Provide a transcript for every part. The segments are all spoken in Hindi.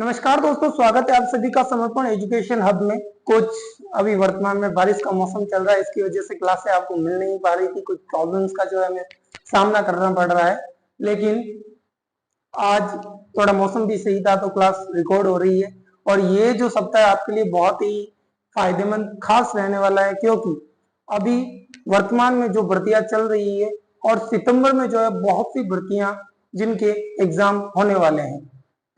नमस्कार दोस्तों, स्वागत है आप सभी का समर्पण एजुकेशन हब में। कुछ अभी वर्तमान में बारिश का मौसम चल रहा है, इसकी वजह से क्लासें आपको मिल नहीं पा रही थी। कुछ प्रॉब्लम्स का जो है हमें सामना करना पड़ रहा है, लेकिन आज थोड़ा मौसम भी सही था तो क्लास रिकॉर्ड हो रही है। और ये जो सप्ताह आपके लिए बहुत ही फायदेमंद खास रहने वाला है, क्योंकि अभी वर्तमान में जो भर्तियां चल रही है और सितंबर में जो है बहुत सी भर्तियां जिनके एग्जाम होने वाले हैं,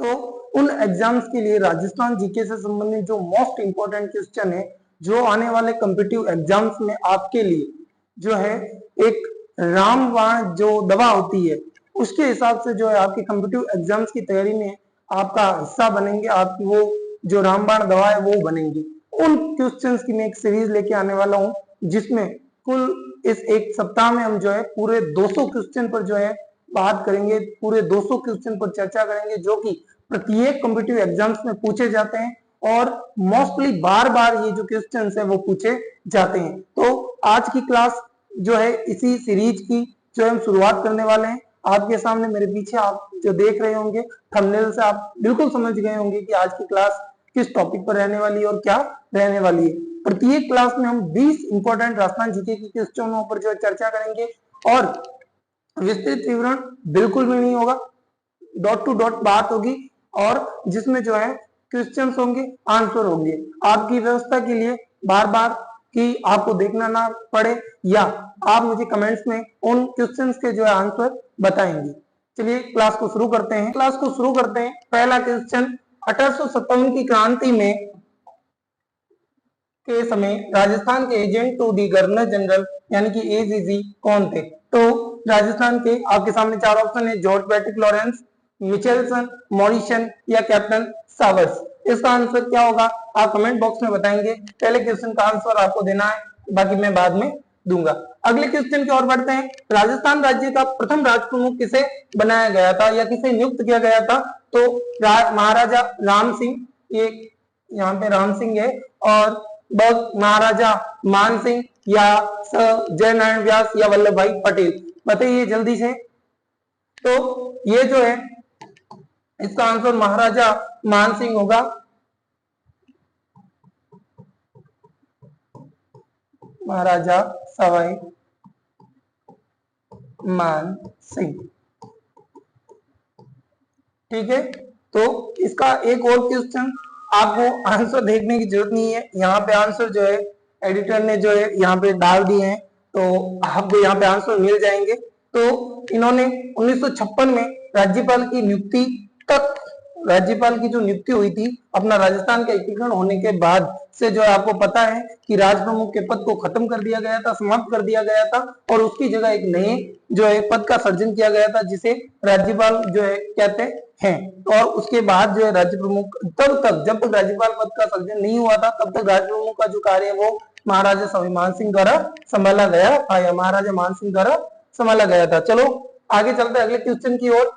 तो उन एग्जाम्स के लिए राजस्थान जीके से संबंधित जो मोस्ट इंपोर्टेंट क्वेश्चन है, जो आने वाले कॉम्पिटिटिव एग्जाम्स में आपके लिए जो है एक रामबाण जो दवा होती है, उसके हिसाब से जो है आपके कॉम्पिटिटिव एग्जाम्स की तैयारी में आपका हिस्सा बनेंगे। आपकी वो जो रामबाण दवा है वो बनेंगी। उन क्वेश्चंस की मैं एक सीरीज लेके आने वाला हूं, जिसमें कुल इस एक सप्ताह में हम जो है पूरे 200 क्वेश्चन पर जो है बात करेंगे, पूरे 200 क्वेश्चन पर चर्चा करेंगे, जो कि प्रत्येक कॉम्पिटिटिव एग्जाम्स में पूछे जाते हैं और मोस्टली बार बार ये जो क्वेश्चंस है वो पूछे जाते हैं। तो आज की क्लास जो है इसी सीरीज की जो हम शुरुआत करने वाले हैं। आपके सामने मेरे पीछे आप जो देख रहे होंगे थंबनेल से आप बिल्कुल समझ गए होंगे कि आज की क्लास किस टॉपिक पर रहने वाली है और क्या रहने वाली है। प्रत्येक क्लास में हम 20 इंपॉर्टेंट राजस्थान जीके की क्वेश्चनों पर जो है चर्चा करेंगे और विस्तृत विवरण बिल्कुल भी नहीं होगा, डॉट टू डॉट बात होगी और जिसमें जो है क्वेश्चंस होंगे, आंसर होंगे। आपकी व्यवस्था के लिए बार बार कि आपको देखना ना पड़े, या आप मुझे कमेंट्स में उन क्वेश्चंस के जो है आंसर बताएंगे। चलिए क्लास को शुरू करते हैं। पहला क्वेश्चन, 1857 की क्रांति में के समय राजस्थान के agent to the governor general यानी कि एजीजी कौन थे? तो राजस्थान के आपके सामने चार ऑप्शन है, जॉर्ज पैट्रिक लॉरेंस, मिचेल्सन, मॉरिसन या कैप्टन सावर्स। इसका आंसर क्या होगा आप कमेंट बॉक्स में बताएंगे। पहले क्वेश्चन का आंसर आपको देना है, बाकी मैं बाद में दूंगा। अगले क्वेश्चन की ओर बढ़ते हैं। राजस्थान राज्य का प्रथम राज प्रमुख किसे बनाया गया था या किसे नियुक्त किया गया था? तो महाराजा राम सिंह, ये यहाँ पे राम सिंह है, और महाराजा मान सिंह या जयनारायण व्यास या वल्लभ भाई पटेल। बताइए जल्दी से। तो ये जो है इसका आंसर महाराजा मान सिंह होगा। महाराजा सवाई मान सिंह, ठीक है। तो इसका एक और क्वेश्चन, आपको आंसर देखने की जरूरत नहीं है, यहाँ पे आंसर जो है एडिटर ने जो है यहाँ पे डाल दिए हैं, तो आपको यहाँ पे आंसर मिल जाएंगे। तो इन्होंने 1956 में राज्यपाल की नियुक्ति तक, राज्यपाल की जो नियुक्ति हुई थी अपना राजस्थान का एकीकरण होने के बाद से, जो है आपको पता है कि राज प्रमुख के पद को खत्म कर दिया गया था, समाप्त कर दिया गया था, और उसकी जगह एक नए जो है पद का सर्जन किया गया था, जिसे राज्यपाल जो है कहते हैं। और उसके बाद जो है राज्य प्रमुख, तब तक जब तक राज्यपाल पद का सर्जन नहीं हुआ था, तब तक राज्य प्रमुख का जो कार्य है वो महाराजा सवाई मान सिंह द्वारा संभाला गया था, या महाराजा मान सिंह द्वारा संभाला गया था। चलो आगे चलते हैं अगले क्वेश्चन की ओर।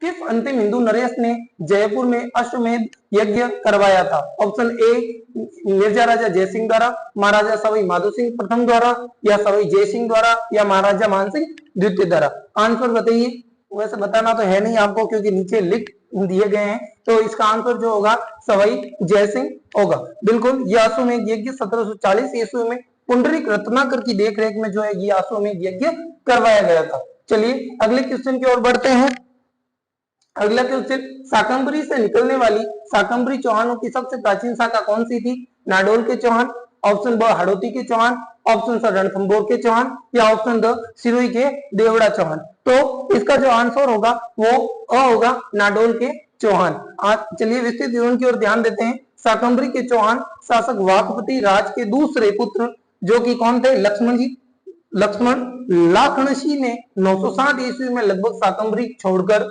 किस अंतिम हिंदू नरेश ने जयपुर में अश्वमेध यज्ञ करवाया था? ऑप्शन ए मिर्जा राजा जयसिंह द्वारा, महाराजा सवाई माधो सिंह प्रथम द्वारा, या सवाई जयसिंह द्वारा, या महाराजा मानसिंह द्वितीय द्वारा। आंसर बताइए। वैसे बताना तो है नहीं आपको, क्योंकि नीचे लिख दिए गए हैं। तो इसका आंसर जो होगा सवाई जयसिंह होगा। बिल्कुल, ये अश्वमेध यज्ञ 1740 ईस्वी में पुंडरीक रत्नाकर की देखरेख में जो है ये अश्वमेध यज्ञ करवाया गया था। चलिए अगले क्वेश्चन की ओर बढ़ते हैं। अगला क्वेश्चन, शाकंभरी से निकलने वाली शाकंभरी चौहानों की सबसे प्राचीन शाखा कौन सी थी? नाडोल के चौहान, ऑप्शन ब हाड़ौती के चौहान, ऑप्शन स रणथंभौर के चौहान, या ऑप्शन द सिरोही के देवड़ा चौहान। तो इसका जो आंसर होगा वो अ होगा, नाडोल के चौहान। चलिए विस्तृत विवरण की ओर ध्यान देते हैं। शाकंभरी के चौहान शासक वाकपति राज के दूसरे पुत्र, जो कि कौन थे? लक्ष्मण जी। लक्ष्मण लाखनसी ने 960 ईस्वी में लगभग शाकंभरी छोड़कर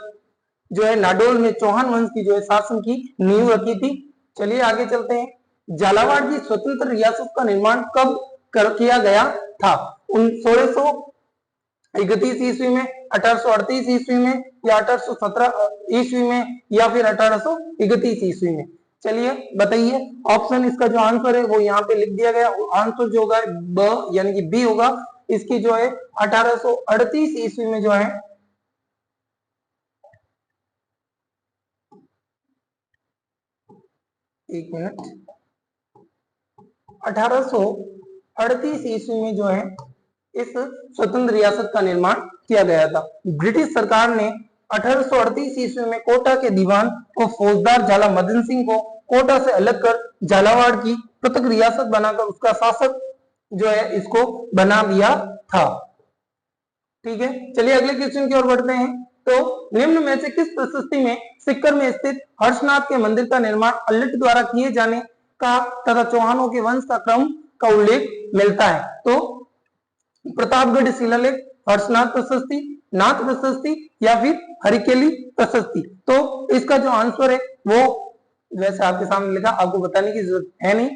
जो है नाडोल में चौहान वंश की जो है शासन की नींव रखी थी। चलिए आगे चलते हैं। झालावाड़ की स्वतंत्र रियासत का निर्माण कब किया गया था? 1631 ईस्वी में, 1838 ईस्वी में, या 1817 ईस्वी में, या फिर 1831 ईस्वी में? चलिए बताइए। ऑप्शन इसका जो आंसर है वो यहाँ पे लिख दिया गया। आंसर जो होगा ब यानी कि बी होगा। इसकी जो है 1838 ईस्वी में जो है एक मिनट, 1838 ईस्वी में जो है इस स्वतंत्र रियासत का निर्माण किया गया था। ब्रिटिश सरकार ने 1838 ईस्वी में कोटा के दीवान को फौजदार झाला मदन सिंह को कोटा से अलग कर झालावाड़ की पृथक रियासत बनाकर उसका शासक जो है इसको बना दिया था। ठीक है, चलिए अगले क्वेश्चन की ओर बढ़ते हैं। तो निम्न में से किस प्रशस्ति में सिक्कर में स्थित हर्षनाथ के मंदिर का निर्माण अल्लट द्वारा किए जाने का तथा चौहानों के वंश का क्रम का उल्लेख मिलता है? तो प्रतापगढ़ शिलालेख, हर्षनाथ प्रशस्ति, नाथ प्रशस्ति या फिर हरिकेली प्रशस्ति। तो इसका जो आंसर है वो वैसे आपके सामने लिखा, आपको बताने की जरूरत है नहीं।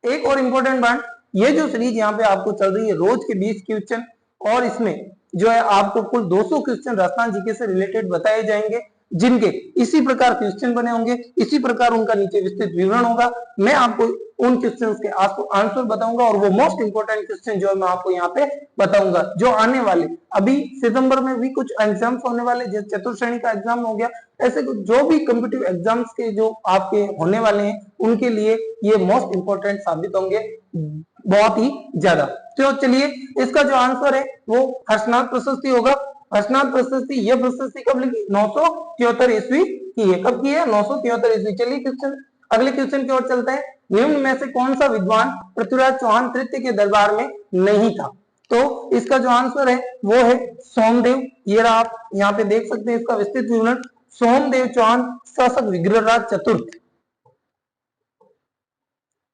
एक और इंपॉर्टेंट बात, ये जो सीरीज यहाँ पे आपको चल रही है रोज के 20 क्वेश्चन, और इसमें जो है आपको कुल 200 क्वेश्चन राजस्थान जीके से रिलेटेड बताए जाएंगे, जिनके इसी प्रकार क्वेश्चन बने होंगे, इसी प्रकार उनका नीचे विस्तृत विवरण होगा। मैं आपको उन क्वेश्चंस के आंसर बताऊंगा और वो मोस्ट इंपोर्टेंट क्वेश्चन जो है मैं आपको यहाँ पे बताऊंगा जो आने वाले, अभी सितंबर में भी कुछ एग्जाम्स होने वाले, जैसे चतुर्थ श्रेणी का एग्जाम हो गया, ऐसे जो भी कॉम्पिटिटिव एग्जाम्स के जो आपके होने वाले हैं उनके लिए ये मोस्ट इंपोर्टेंट साबित होंगे बहुत ही ज्यादा। तो चलिए इसका जो आंसर है वो हर्षनाथ प्रशस्ति होगा। हर्षनाथ प्रशस्ति, ये प्रशस्ति कब लिखी? 973 ईस्वी की है। कब की है? 973 ईस्वी। चलिए क्वेश्चन, अगले क्वेश्चन की ओर चलते हैं। निम्न में से कौन सा विद्वान पृथ्वीराज चौहान तृतीय के दरबार में नहीं था? तो इसका जो आंसर है वो है सोमदेव। ये आप यहाँ पे देख सकते हैं इसका विस्तृत विवरण। सोमदेव चौहान शासक विग्रहराज चतुर्थ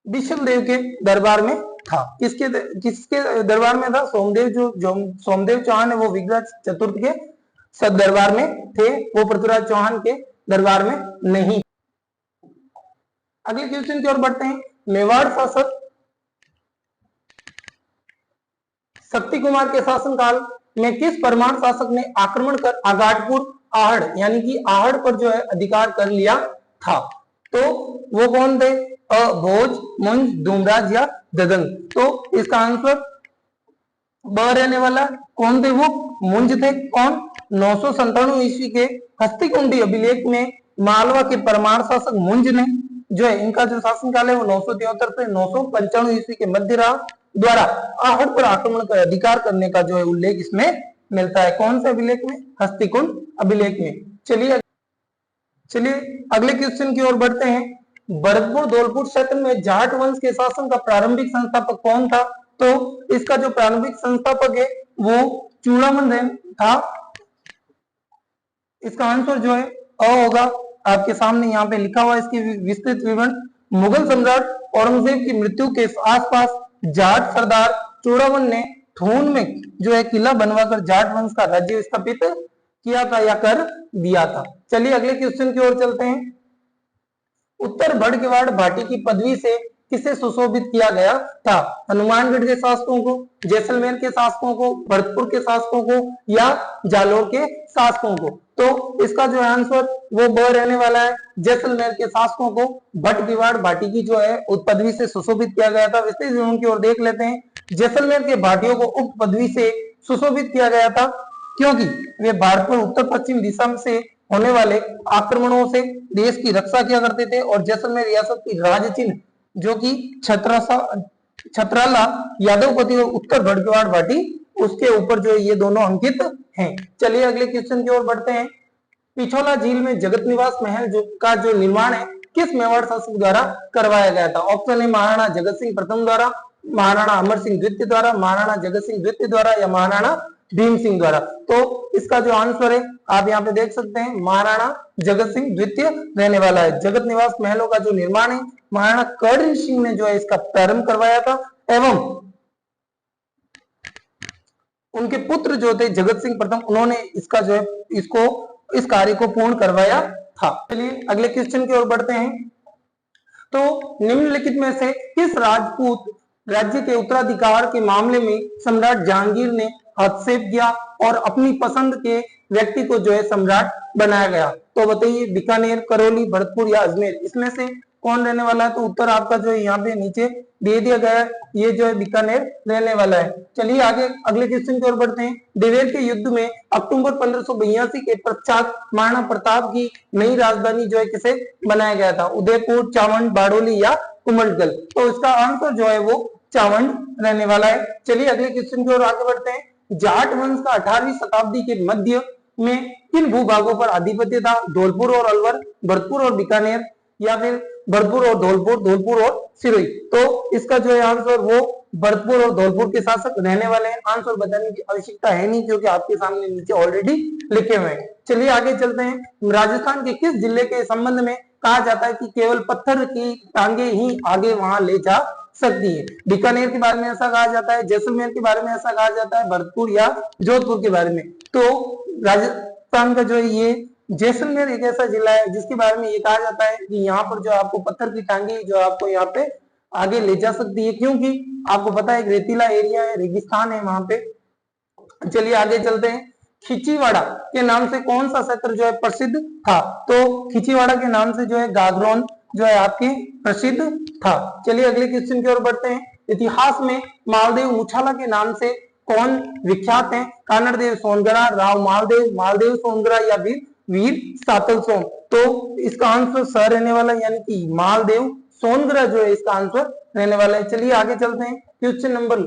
विशलदेव के दरबार में था। किसके दरबार में था? सोमदेव जो सोमदेव चौहान है वो विग्रह चतुर्थ के सद दरबार में थे, वो पृथ्वीराज चौहान के दरबार में नहीं। अगले क्वेश्चन की ओर बढ़ते हैं। मेवाड़ शासक शक्ति कुमार के शासनकाल में किस परमार शासक ने आक्रमण कर आगाटपुर आहड़ यानी कि आहड़ पर जो है अधिकार कर लिया था? तो वो कौन थे? भोज, मुंज, डूमराज या ददंग। तो इसका आंसर ब रहने वाला। कौन थे वो? मुंज थे। कौन? 997 ईस्वी के हस्तिकुंडी अभिलेख में मालवा के परमार शासक मुंज ने जो है इनका जो शासनकाल है वो 973 से 995 ईस्वी के मध्य द्वारा आहड़ पर आक्रमण कर अधिकार करने का जो है उल्लेख इसमें मिलता है। कौन से अभिलेख में? हस्तिकुंड अभिलेख में। चलिए अगले क्वेश्चन की ओर बढ़ते हैं। भरतपुर धौलपुर क्षेत्र में जाट वंश के शासन का प्रारंभिक संस्थापक कौन था? तो इसका जो प्रारंभिक संस्थापक है वो चूड़ामन था। इसका आंसर जो है अ होगा। आपके सामने यहाँ पे लिखा हुआ इसकी विस्तृत विवरण। मुगल सम्राट औरंगजेब की मृत्यु के आसपास जाट सरदार चूड़ामन ने थून में जो है किला बनवाकर जाट वंश का राज्य स्थापित किया था या कर दिया था। चलिए अगले क्वेश्चन की ओर चलते हैं। उत्तर बड़केवाड़ भाटी की पदवी से किसे सुशोभित किया गया था? हनुमानगढ़ के शासकों को, जैसलमेर के शासकों को, भरतपुर के शासकों को या जालोर के शासकों को? तो इसका जो आंसर वो ब रहने वाला है। जैसलमेर के शासकों को बड़केवाड़ भाटी की जो है उस पदवी से सुशोभित किया गया था। विस्तृत विवरण की ओर देख लेते हैं। जैसलमेर के भाटियों को उक्त पदवी से सुशोभित किया गया था क्योंकि वे भारत पर उत्तर पश्चिम दिशा से होने वाले आक्रमणों से देश की रक्षा किया करते थे और जैसलमेर रियासत की राज चिन्ह जो कि छत्राला यादवपति और उत्तर बड़केवाड़ भाटी उसके ऊपर जो ये दोनों अंकित हैं। चलिए अगले क्वेश्चन की ओर बढ़ते हैं। पिछोला झील में जगत निवास महल का जो निर्माण है किस मेवाड़ शासक द्वारा करवाया गया था? ऑप्शन है महाराणा जगत सिंह प्रथम द्वारा, महाराणा अमर सिंह द्वितीय द्वारा, महाराणा जगत सिंह द्वितीय द्वारा या महाराणा भीम सिंह द्वारा। तो इसका जो आंसर है आप यहाँ पे देख सकते हैं महाराणा जगत सिंह द्वितीय रहने वाला है। जगत निवास महलों का जो निर्माण है महाराणा कर्ण सिंह ने जो है इसका प्रारंभ करवाया था एवं उनके पुत्र जो थे जगत सिंह प्रथम उन्होंने इसका जो है इस कार्य को पूर्ण करवाया था। चलिए अगले क्वेश्चन की ओर बढ़ते हैं। तो निम्नलिखित में से किस राजपूत राज्य के उत्तराधिकार के मामले में सम्राट जहांगीर ने हस्तक्षेप किया और अपनी पसंद के व्यक्ति को जो है सम्राट बनाया गया? तो बताइए बीकानेर, करौली, भरतपुर या अजमेर, इसमें से कौन रहने वाला है? तो उत्तर आपका जो है यहाँ पे नीचे दे दिया गया है, ये जो है बीकानेर रहने वाला है। चलिए आगे अगले क्वेश्चन की ओर बढ़ते हैं। दिवेर के युद्ध में अक्टूबर 1582 के पश्चात महाराणा प्रताप की नई राजधानी जो है किसे बनाया गया था? उदयपुर, चावंड, बारडोली या कुमंडगल? तो इसका आंसर जो है वो चावंड रहने वाला है। चलिए अगले क्वेश्चन की ओर आगे बढ़ते हैं। जाट वंश का 18वीं शताब्दी के मध्य में किन भूभागों पर आधिपत्य था? धौलपुर और अलवर, भरतपुर और बीकानेर, या फिर भरतपुर और धौलपुर, धौलपुर और सिरोही? तो इसका जो है आंसर वो भरतपुर और धौलपुर के शासक रहने वाले हैं। आंसर बताने की आवश्यकता है नहीं क्योंकि आपके सामने नीचे ऑलरेडी लिखे हुए हैं। चलिए आगे चलते हैं। राजस्थान के किस जिले के संबंध में कहा जाता है कि केवल पत्थर की टांगे ही आगे वहां ले जा सकती है? बीकानेर के बारे में ऐसा कहा जाता है, जैसलमेर के बारे में ऐसा कहा जाता है, भरतपुर या जोधपुर के बारे में? तो राजस्थान का जो है ये जैसलमेर एक ऐसा जिला है जिसके बारे में ये कहा जाता है कि यहाँ पर जो आपको पत्थर की टांगे जो आपको यहाँ पे आगे ले जा सकती है, क्योंकि आपको पता है रेतीला एरिया है, रेगिस्तान है वहां पे। चलिए आगे चलते हैं। खिचीवाड़ा के नाम से कौन सा क्षेत्र जो है प्रसिद्ध था? तो खिचीवाड़ा के नाम से जो है गागरोन जो है आपके प्रसिद्ध था। चलिए अगले क्वेश्चन की ओर बढ़ते हैं। इतिहास में मालदेव मुछाला के नाम से कौन विख्यात है? कानड़देव सोनगरा, राव मालदेव, मालदेव सोनगरा या फिर वीर सातल सोन? तो इसका आंसर स रहने वाला यानी कि मालदेव सोनगरा जो है इसका आंसर रहने वाला है। चलिए आगे चलते हैं। Question number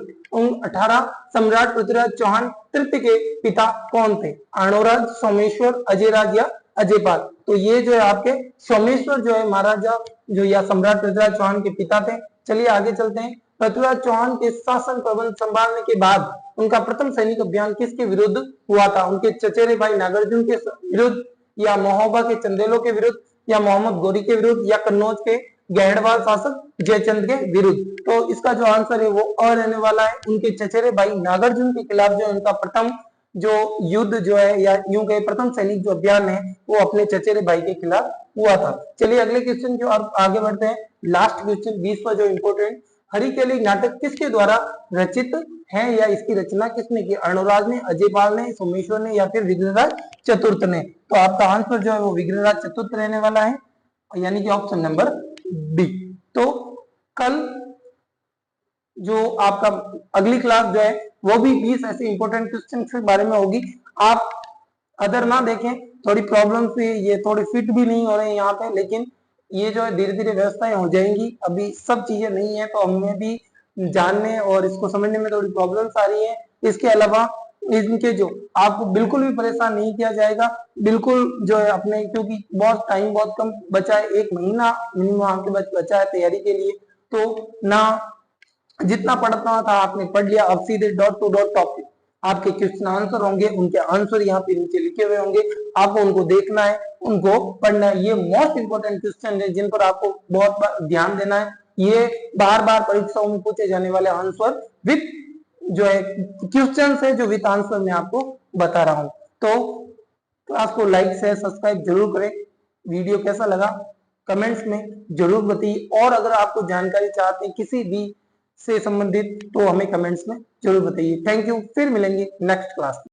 18। सम्राट पृथ्वीराज चौहान तृतीय के पिता कौन थे? अर्णोराज, सोमेश्वर, अजयराज या अजयपाल? तो ये जो है आपके सोमेश्वर जो है महाराजा जो या सम्राट पृथ्वीराज चौहान के पिता थे। चलिए आगे चलते हैं। पृथ्वीराज चौहान के शासन प्रबंध संभालने के बाद उनका प्रथम सैनिक अभियान किसके विरुद्ध हुआ था? उनके चचेरे भाई नागार्जुन के विरुद्ध, या महोबा के चंदेलों के विरुद्ध, या मोहम्मद गौरी के विरुद्ध, या कन्नौज के गैंडवाल शासक जयचंद के विरुद्ध? तो इसका जो आंसर है वो अ रहने वाला है। उनके चचेरे भाई नागार्जुन के खिलाफ जो उनका प्रथम जो युद्ध जो है या यूं कहे प्रथम सैनिक जो अभियान है वो अपने चचेरे भाई के खिलाफ हुआ था। चलिए अगले क्वेश्चन की ओर आगे बढ़ते हैं। लास्ट क्वेश्चन 20वां जो इंपोर्टेंट। हरिकेली नाटक किसके द्वारा रचित है या इसकी रचना किसने की? अर्णोराज ने, अजयपाल ने, सोमेश्वर ने या फिर विग्रहराज चतुर्थ ने? तो आपका आंसर जो है वो विग्रहराज चतुर्थ रहने वाला है, यानी कि ऑप्शन नंबर डी। तो कल जो आपका अगली क्लास जो है वो भी 20 ऐसे इंपॉर्टेंट क्वेश्चन के बारे में होगी। आप अदर ना देखें, थोड़ी प्रॉब्लम से ये थोड़े फिट भी नहीं हो रहे हैं यहाँ पे, लेकिन ये जो है धीरे धीरे व्यवस्थाएं हो जाएंगी। अभी सब चीजें नहीं है तो हमें भी जानने और इसको समझने में थोड़ी प्रॉब्लम्स आ रही है। इसके अलावा इनके जो आपको बिल्कुल भी परेशान नहीं किया जाएगा, बिल्कुल जो है अपने, क्योंकि बहुत टाइम बहुत कम बचा है, 1 महीना मिनिमम आपके पास बचा है तैयारी के लिए। तो ना जितना पढ़ना था आपने पढ़ लिया, अब सीधे डॉट टू डॉट टॉपिक आपके क्वेश्चन आंसर होंगे, उनके आंसर यहाँ पे नीचे लिखे हुए होंगे, आपको उनको देखना है, उनको पढ़ना है। ये मोस्ट इंपोर्टेंट क्वेश्चन है जिन पर आपको बहुत बार ध्यान देना है। ये बार बार परीक्षाओं में पूछे जाने वाले आंसर विद जो है क्वेश्चन है जो विद आंसर में आपको बता रहा हूं। तो क्लास को लाइक शेयर सब्सक्राइब जरूर करें। वीडियो कैसा लगा कमेंट्स में जरूर बताइए, और अगर आपको जानकारी चाहते हैं किसी भी से संबंधित तो हमें कमेंट्स में जरूर बताइए। थैंक यू, फिर मिलेंगे नेक्स्ट क्लास में।